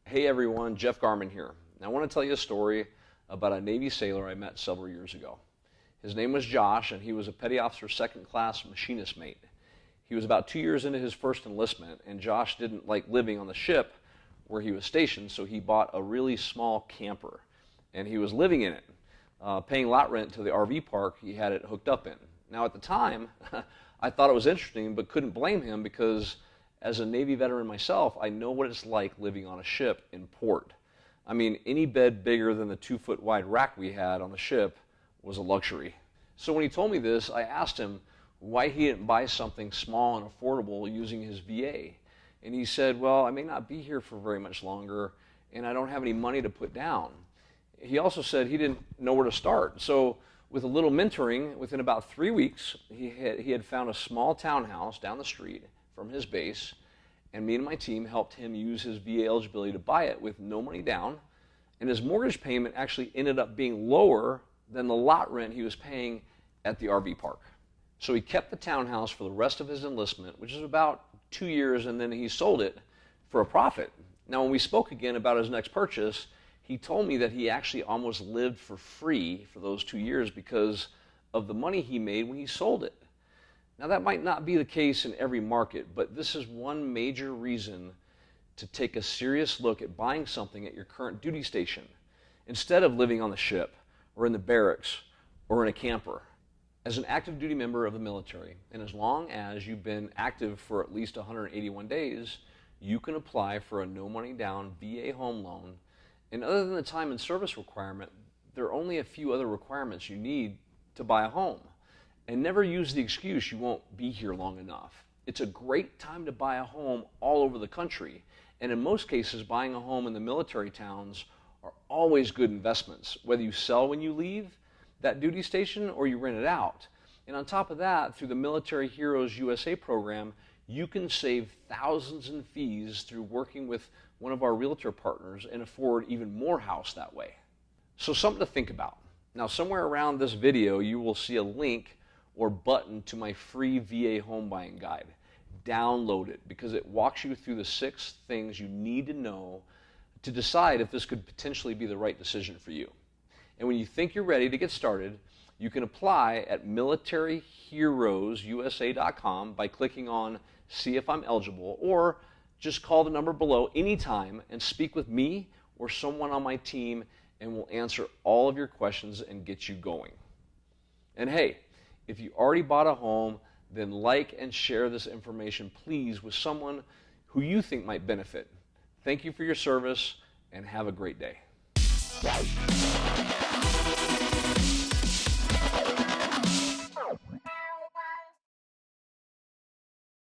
Hey everyone, Jeff Garman here. Now I want to tell you a story about a Navy sailor I met several years ago. His name was Josh, and he was a Petty Officer Second Class Machinist Mate. He was about 2 years into his first enlistment, and Josh didn't like living on the ship where he was stationed, so he bought a really small camper, and he was living in it, paying lot rent to the RV park he had it hooked up in. Now at the time, I thought it was interesting, but couldn't blame him because as a Navy veteran myself, I know what it's like living on a ship in port. I mean, any bed bigger than the 2-foot wide rack we had on the ship was a luxury. So when he told me this, I asked him why he didn't buy something small and affordable using his VA. And he said, well, I may not be here for very much longer, and I don't have any money to put down. He also said he didn't know where to start. So with a little mentoring, within about 3 weeks, he had found a small townhouse down the street from his base, and me and my team helped him use his VA eligibility to buy it with no money down, and his mortgage payment actually ended up being lower than the lot rent he was paying at the RV park. So he kept the townhouse for the rest of his enlistment, which is about 2 years, and then he sold it for a profit. Now when we spoke again about his next purchase, he told me that he actually almost lived for free for those 2 years because of the money he made when he sold it. Now that might not be the case in every market, but this is one major reason to take a serious look at buying something at your current duty station instead of living on the ship or in the barracks or in a camper. As an active duty member of the military, and as long as you've been active for at least 181 days, you can apply for a no money down VA home loan. And other than the time and service requirement, there are only a few other requirements you need to buy a home. And never use the excuse you won't be here long enough. It's a great time to buy a home all over the country. And in most cases, buying a home in the military towns are always good investments, whether you sell when you leave that duty station or you rent it out. And on top of that, through the Military Heroes USA program, you can save thousands in fees through working with one of our realtor partners and afford even more house that way. So something to think about. Now somewhere around this video, you will see a link or button to my free VA home buying guide. Download it because it walks you through the 6 things you need to know to decide if this could potentially be the right decision for you. And when you think you're ready to get started, you can apply at militaryheroesusa.com by clicking on See if I'm eligible, or just call the number below anytime and speak with me or someone on my team, and we'll answer all of your questions and get you going. And hey, if you already bought a home, then like and share this information, please, with someone who you think might benefit. Thank you for your service, and have a great day.